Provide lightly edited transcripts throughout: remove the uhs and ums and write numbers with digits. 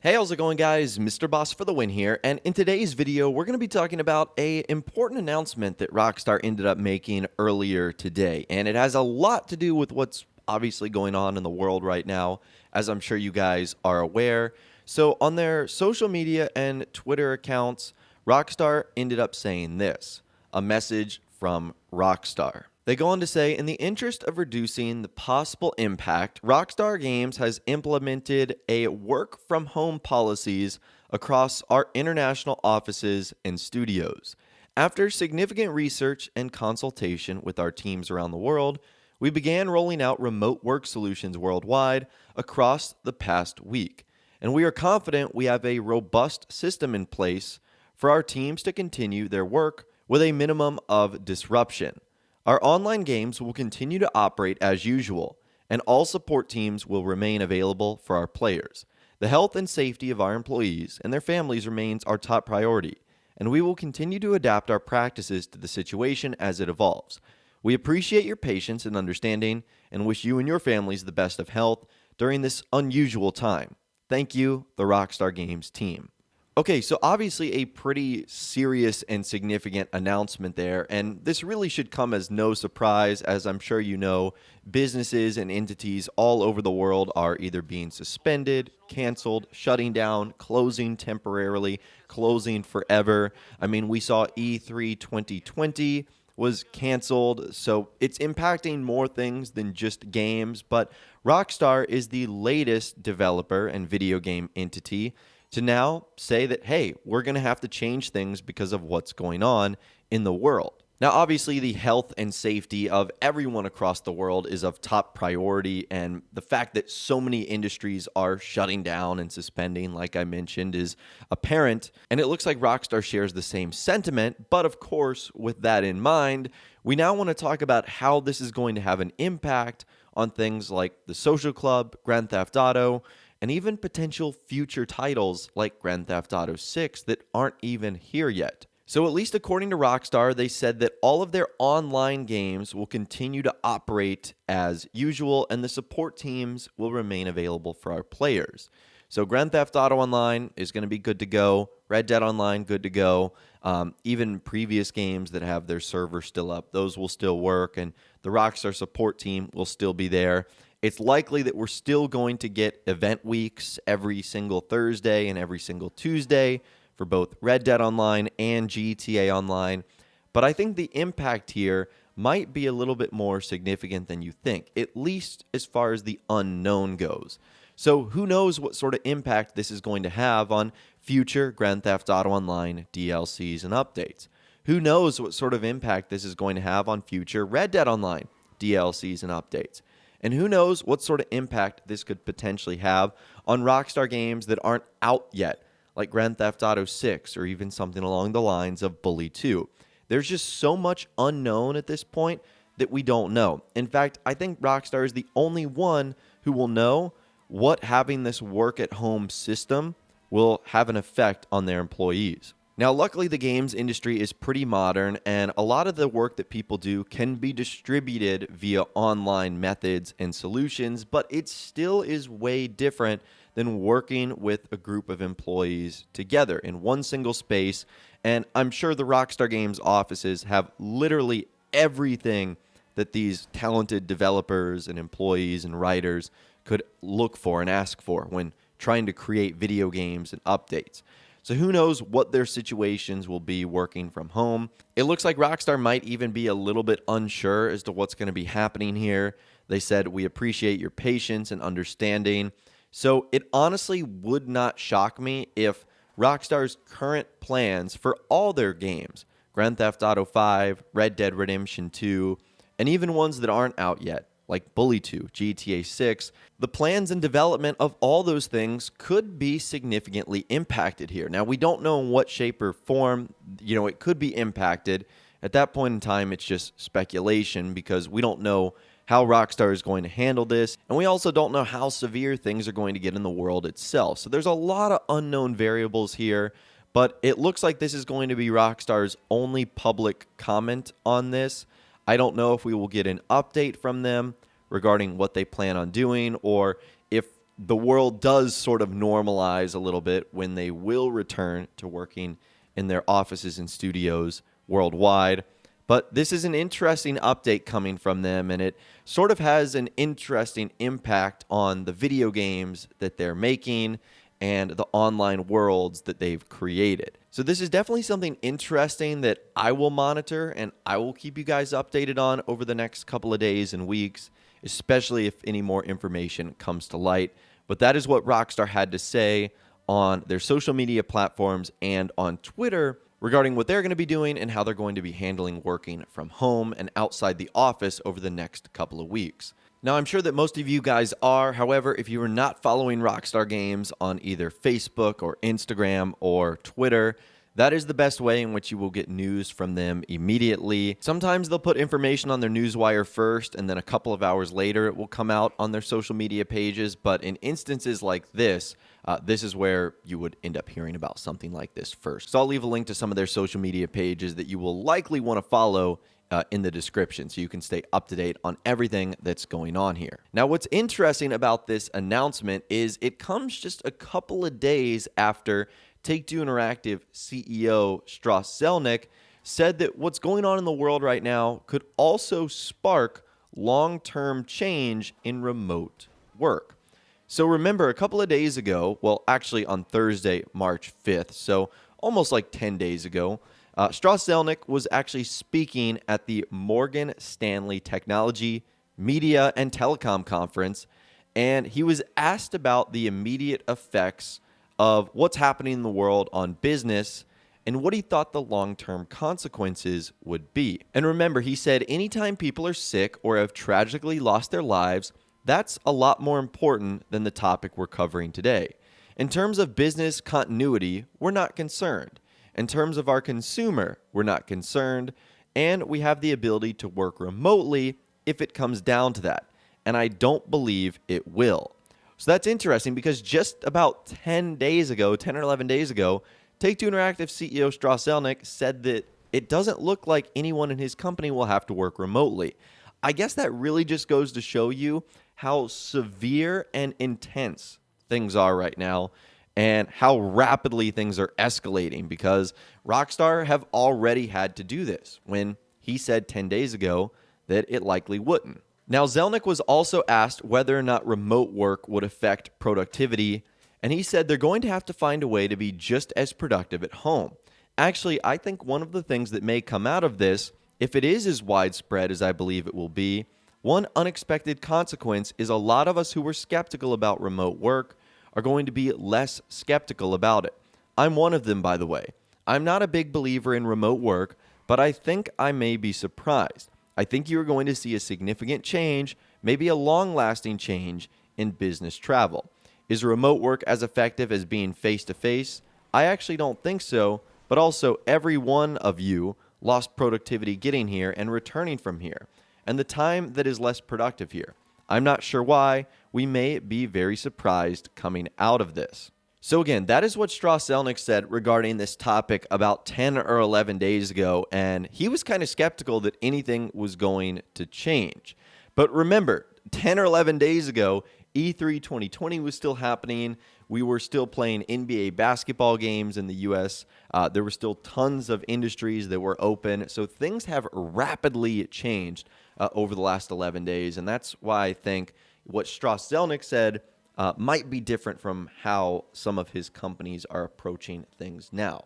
Hey, how's it going, guys? Mr. Boss for the win here, and in today's video, we're going to be talking about an important announcement that Rockstar ended up making earlier today, and it has a lot to do with what's obviously going on in the world right now, as I'm sure you guys are aware. So on their social media and Twitter accounts, Rockstar ended up saying this, a message from Rockstar. They go on to say, in the interest of reducing the possible impact, Rockstar Games has implemented a work from home policies across our international offices and studios. After significant research and consultation with our teams around the world, we began rolling out remote work solutions worldwide across the past week. And we are confident we have a robust system in place for our teams to continue their work with a minimum of disruption. Our online games will continue to operate as usual, and all support teams will remain available for our players. The health and safety of our employees and their families remains our top priority, and we will continue to adapt our practices to the situation as it evolves. We appreciate your patience and understanding and wish you and your families the best of health during this unusual time. Thank you, the Rockstar Games team. Okay, so obviously a pretty serious and significant announcement there, and this really should come as no surprise, as I'm sure you know, businesses and entities all over the world are either being suspended, canceled, shutting down, closing temporarily, closing forever. I mean, we saw E3 2020 was canceled, so it's impacting more things than just games, but Rockstar is the latest developer and video game entity to now say that, hey, we're going to have to change things because of what's going on in the world. Now, obviously, the health and safety of everyone across the world is of top priority, and the fact that so many industries are shutting down and suspending, like I mentioned, is apparent, and it looks like Rockstar shares the same sentiment, but of course, with that in mind, we now want to talk about how this is going to have an impact on things like the Social Club, Grand Theft Auto, and even potential future titles like Grand Theft Auto 6 that aren't even here yet. So at least according to Rockstar, they said that all of their online games will continue to operate as usual and the support teams will remain available for our players. So Grand Theft Auto Online is going to be good to go. Red Dead Online, good to go. Even previous games that have their server still up, those will still work, and the Rockstar support team will still be there. It's likely that we're still going to get event weeks every single Thursday and every single Tuesday for both Red Dead Online and GTA Online. But I think the impact here might be a little bit more significant than you think, at least as far as the unknown goes. So who knows what sort of impact this is going to have on future Grand Theft Auto Online DLCs and updates? Who knows what sort of impact this is going to have on future Red Dead Online DLCs and updates? And who knows what sort of impact this could potentially have on Rockstar games that aren't out yet, like Grand Theft Auto 6 or even something along the lines of Bully 2. There's just so much unknown at this point that we don't know. In fact, I think Rockstar is the only one who will know what having this work-at-home system will have an effect on their employees. Now, luckily, the games industry is pretty modern, and a lot of the work that people do can be distributed via online methods and solutions, but it still is way different than working with a group of employees together in one single space. And I'm sure the Rockstar Games offices have literally everything that these talented developers and employees and writers could look for and ask for when trying to create video games and updates. So who knows what their situations will be working from home. It looks like Rockstar might even be a little bit unsure as to what's going to be happening here. They said, we appreciate your patience and understanding. So it honestly would not shock me if Rockstar's current plans for all their games, Grand Theft Auto 5, Red Dead Redemption 2, and even ones that aren't out yet, like Bully 2, GTA 6, the plans and development of all those things could be significantly impacted here. Now, we don't know in what shape or form, it could be impacted. At that point in time, it's just speculation because we don't know how Rockstar is going to handle this, and we also don't know how severe things are going to get in the world itself. So there's a lot of unknown variables here, but it looks like this is going to be Rockstar's only public comment on this. I don't know if we will get an update from them regarding what they plan on doing, or if the world does sort of normalize a little bit when they will return to working in their offices and studios worldwide. But this is an interesting update coming from them, and it sort of has an interesting impact on the video games that they're making and the online worlds that they've created. So this is definitely something interesting that I will monitor and I will keep you guys updated on over the next couple of days and weeks, especially if any more information comes to light. But that is what Rockstar had to say on their social media platforms and on Twitter regarding what they're going to be doing and how they're going to be handling working from home and outside the office over the next couple of weeks. Now, I'm sure that most of you guys are. However, if you are not following Rockstar Games on either Facebook or Instagram or Twitter, that is the best way in which you will get news from them immediately. Sometimes they'll put information on their newswire first, and then a couple of hours later it will come out on their social media pages. But in instances like this, this is where you would end up hearing about something like this first. So I'll leave a link to some of their social media pages that you will likely want to follow in the description so you can stay up to date on everything that's going on here. Now, what's interesting about this announcement is it comes just a couple of days after Take-Two Interactive CEO Strauss Zelnick said that what's going on in the world right now could also spark long-term change in remote work. So remember, a couple of days ago, well, actually on Thursday, March 5th, so almost like 10 days ago, Strauss Zelnick was actually speaking at the Morgan Stanley Technology, Media, and Telecom Conference, and he was asked about the immediate effects of what's happening in the world on business and what he thought the long-term consequences would be. And remember, he said anytime people are sick or have tragically lost their lives, that's a lot more important than the topic we're covering today. In terms of business continuity, we're not concerned. In terms of our consumer, we're not concerned, and we have the ability to work remotely if it comes down to that. And I don't believe it will. So that's interesting because just about 10 or 11 days ago, Take-Two Interactive CEO Strauss Zelnick said that it doesn't look like anyone in his company will have to work remotely. I guess that really just goes to show you how severe and intense things are right now and how rapidly things are escalating, because Rockstar have already had to do this when he said 10 days ago that it likely wouldn't. Now, Zelnick was also asked whether or not remote work would affect productivity, and he said they're going to have to find a way to be just as productive at home. Actually, I think one of the things that may come out of this, if it is as widespread as I believe it will be, one unexpected consequence is a lot of us who were skeptical about remote work are going to be less skeptical about it. I'm one of them, by the way. I'm not a big believer in remote work, but I think I may be surprised. I think you're going to see a significant change, maybe a long-lasting change in business travel. Is remote work as effective as being face-to-face? I actually don't think so, but also every one of you lost productivity getting here and returning from here, and the time that is less productive here. I'm not sure why. We may be very surprised coming out of this. So again, that is what Strauss Zelnick said regarding this topic about 10 or 11 days ago, and he was kind of skeptical that anything was going to change. But remember, 10 or 11 days ago, E3 2020 was still happening. We were still playing NBA basketball games in the U.S. There were still tons of industries that were open. So things have rapidly changed over the last 11 days, and that's why I think what Strauss Zelnick said might be different from how some of his companies are approaching things now,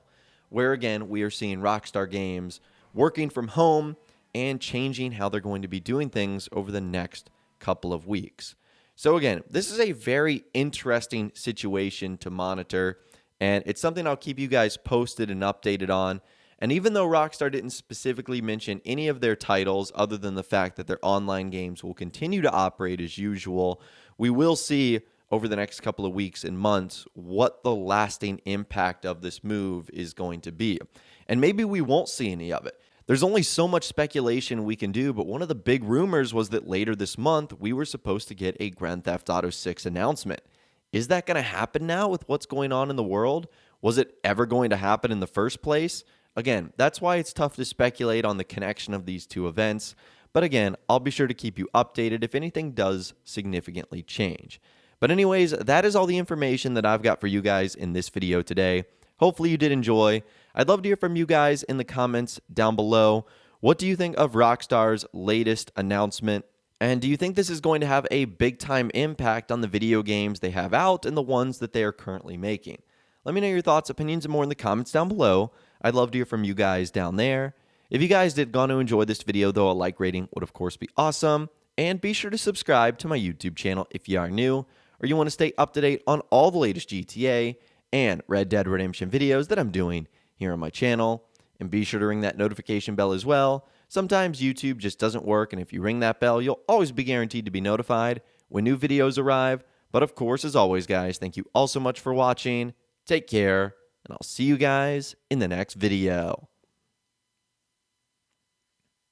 where, again, we are seeing Rockstar Games working from home and changing how they're going to be doing things over the next couple of weeks. So, again, this is a very interesting situation to monitor, and it's something I'll keep you guys posted and updated on. And even though Rockstar didn't specifically mention any of their titles other than the fact that their online games will continue to operate as usual, we will see over the next couple of weeks and months what the lasting impact of this move is going to be. And maybe we won't see any of it. There's only so much speculation we can do, but one of the big rumors was that later this month, we were supposed to get a Grand Theft Auto 6 announcement. Is that going to happen now with what's going on in the world? Was it ever going to happen in the first place? Again, that's why it's tough to speculate on the connection of these two events. But again, I'll be sure to keep you updated if anything does significantly change. But anyways, that is all the information that I've got for you guys in this video today. Hopefully you did enjoy. I'd love to hear from you guys in the comments down below. What do you think of Rockstar's latest announcement? And do you think this is going to have a big time impact on the video games they have out and the ones that they are currently making? Let me know your thoughts, opinions, and more in the comments down below. I'd love to hear from you guys down there. If you guys did want to enjoy this video, though, a like rating would of course be awesome. And be sure to subscribe to my YouTube channel if you are new, or you want to stay up to date on all the latest GTA and Red Dead Redemption videos that I'm doing here on my channel. And be sure to ring that notification bell as well. Sometimes YouTube just doesn't work, and if you ring that bell, you'll always be guaranteed to be notified when new videos arrive. But of course, as always, guys, thank you all so much for watching. Take care, and I'll see you guys in the next video.